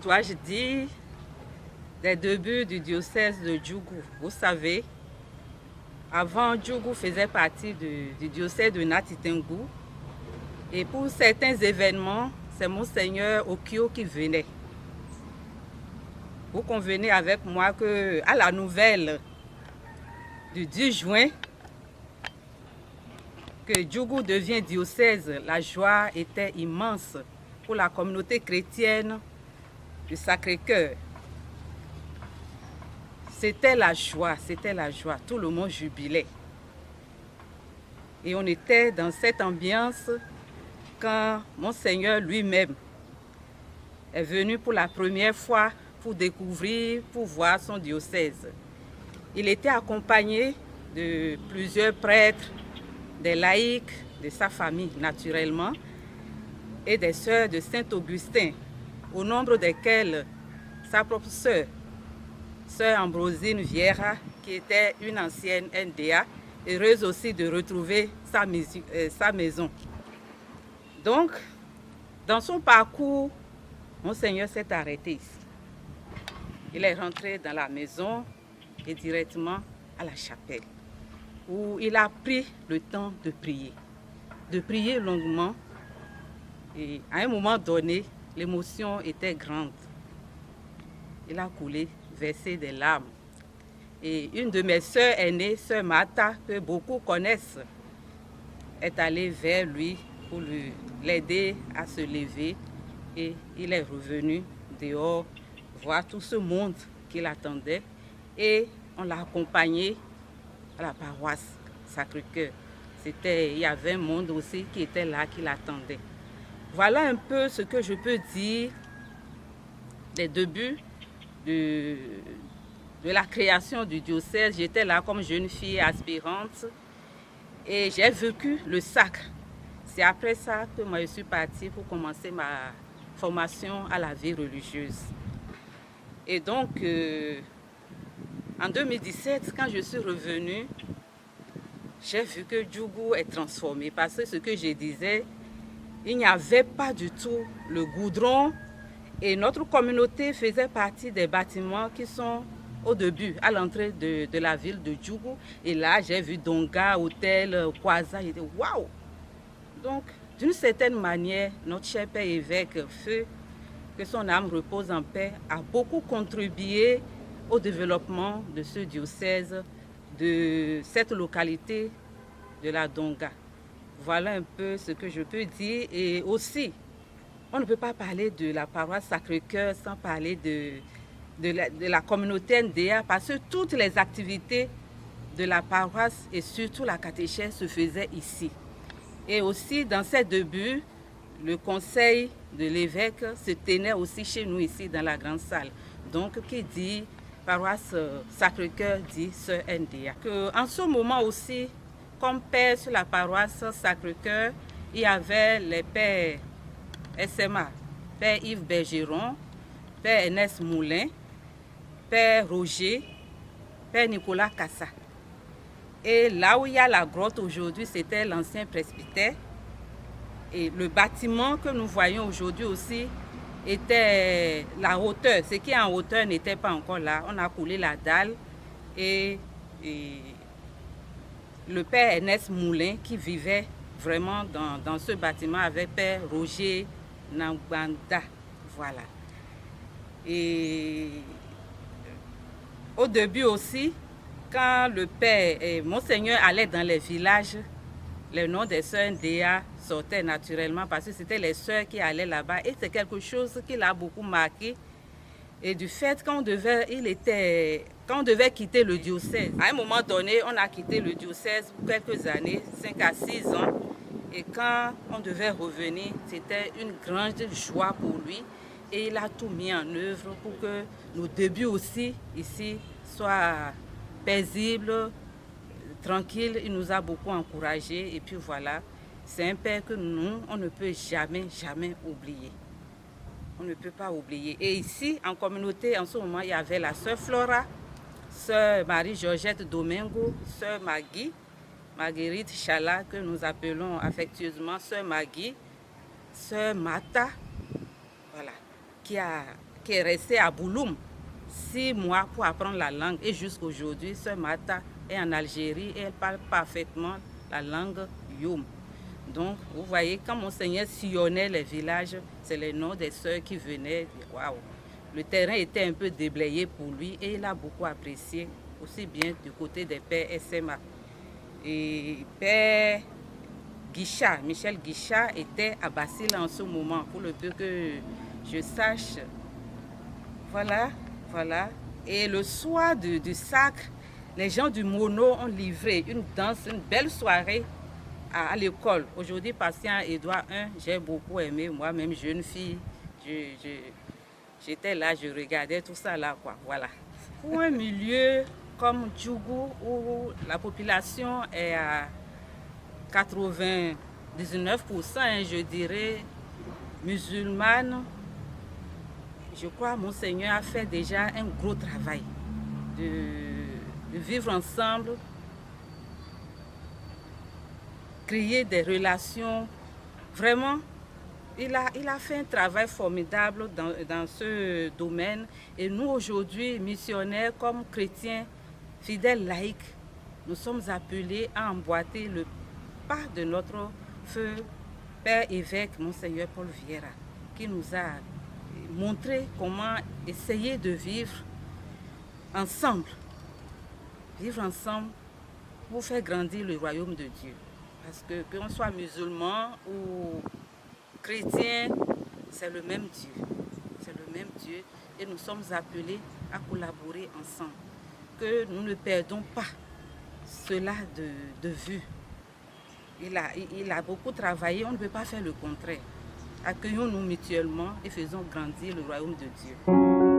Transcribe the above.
dois-je dire des débuts du diocèse de Djougou? Vous savez, avant, Djougou faisait partie du diocèse de Nati-Tengou. Et pour certains événements, c'est Monseigneur Okio qui venait. Vous convenez avec moi qu'à la nouvelle du 10 juin, que Djougou devient diocèse, la joie était immense pour la communauté chrétienne du Sacré-Cœur. C'était la joie, tout le monde jubilait. Et on était dans cette ambiance quand Monseigneur lui-même est venu pour la première fois pour découvrir, pour voir son diocèse. Il était accompagné de plusieurs prêtres, des laïcs, de sa famille naturellement, et des sœurs de Saint-Augustin, au nombre desquelles sa propre sœur, sœur Ambrosine Vieira, qui était une ancienne NDA, heureuse aussi de retrouver sa maison. Donc, dans son parcours, Monseigneur s'est arrêté ici. Il est rentré dans la maison et directement à la chapelle, où il a pris le temps de prier longuement. Et à un moment donné, l'émotion était grande. Il a coulé, versé des larmes. Et une de mes sœurs aînées, sœur Martha, que beaucoup connaissent, est allée vers lui pour l'aider à se lever. Et il est revenu dehors voir tout ce monde qui l'attendait. Et on l'a accompagné à la paroisse Sacré-Cœur. Il y avait un monde aussi qui était là, qui l'attendait. Voilà un peu ce que je peux dire des débuts de la création du diocèse. J'étais là comme jeune fille aspirante et j'ai vécu le sacre. C'est après ça que moi je suis partie pour commencer ma formation à la vie religieuse. Et donc, en 2017, quand je suis revenue, j'ai vu que Djougou est transformé. Parce que ce que je disais, il n'y avait pas du tout le goudron. Et notre communauté faisait partie des bâtiments qui sont au début, à l'entrée de la ville de Djougou. Et là, j'ai vu Donga, hôtel, Kwaza. J'ai dit waouh! Donc, d'une certaine manière, notre cher père évêque Feu, que son âme repose en paix, a beaucoup contribué au développement de ce diocèse, de cette localité de la Donga. Voilà un peu ce que je peux dire. Et aussi, on ne peut pas parler de la paroisse Sacré-Cœur sans parler de la communauté NDA, parce que toutes les activités de la paroisse et surtout la catéchèse se faisaient ici. Et aussi, dans ces débuts, le conseil de l'évêque se tenait aussi chez nous ici dans la grande salle. Donc, qui dit paroisse Sacré-Cœur dit sœur NDA. En ce moment aussi, comme père sur la paroisse Sacré-Cœur, il y avait les pères SMA, père Yves Bergeron, père Ernest Moulin, père Roger, père Nicolas Cassa. Et là où il y a la grotte aujourd'hui, c'était l'ancien presbytère. Et le bâtiment que nous voyons aujourd'hui aussi était la hauteur. Ce qui est en hauteur n'était pas encore là. On a coulé la dalle et le père Ernest Moulin qui vivait vraiment dans ce bâtiment avec père Roger Nambanda. Voilà. Et au début aussi, quand le père et Monseigneur allait dans les villages, le nom des sœurs NDA sortait naturellement parce que c'était les sœurs qui allaient là-bas et c'est quelque chose qui l'a beaucoup marqué. Et du fait quand on devait quitter le diocèse, à un moment donné, on a quitté le diocèse pour quelques années, 5 à 6 ans. Et quand on devait revenir, c'était une grande joie pour lui. Et il a tout mis en œuvre pour que nos débuts aussi ici soient paisibles, tranquilles. Il nous a beaucoup encouragés. Et puis voilà, c'est un père que nous, on ne peut jamais oublier. On ne peut pas oublier. Et ici, en communauté, en ce moment, il y avait la sœur Flora, sœur Marie-Georgette Domingo, sœur Maggie, Marguerite Chala, que nous appelons affectueusement sœur Maggie, sœur Mata, voilà, qui qui est resté à Bouloum 6 mois pour apprendre la langue. Et jusqu'aujourd'hui, Sœur Martha est en Algérie et elle parle parfaitement la langue Youm. Donc, vous voyez, quand Monseigneur sillonnait les villages, c'est les noms des sœurs qui venaient. Waouh! Le terrain était un peu déblayé pour lui et il a beaucoup apprécié, aussi bien du côté des pères SMA. Et Père Guichat, Michel Guichat était à Basile en ce moment, pour le peu que je sache. Voilà, voilà. Et le soir du sacre, les gens du Mono ont livré une danse, une belle soirée à l'école. Aujourd'hui, patient Édouard I, j'ai beaucoup aimé, moi-même jeune fille, j'étais là, je regardais tout ça là, quoi. Voilà. Pour un milieu comme Djougou, où la population est à 99%, je dirais, musulmane, je crois que Monseigneur a fait déjà un gros travail de vivre ensemble, créer des relations. Vraiment, il a fait un travail formidable dans ce domaine. Et nous, aujourd'hui, missionnaires comme chrétiens, fidèles laïcs, nous sommes appelés à emboîter le pas de notre feu Père évêque Monseigneur Paul Vieira, qui nous a montré comment essayer de vivre ensemble pour faire grandir le royaume de Dieu. Parce que qu'on soit musulman ou chrétien, c'est le même Dieu. C'est le même Dieu et nous sommes appelés à collaborer ensemble. Que nous ne perdons pas cela de vue. Il a beaucoup travaillé, on ne peut pas faire le contraire. Accueillons-nous mutuellement et faisons grandir le royaume de Dieu.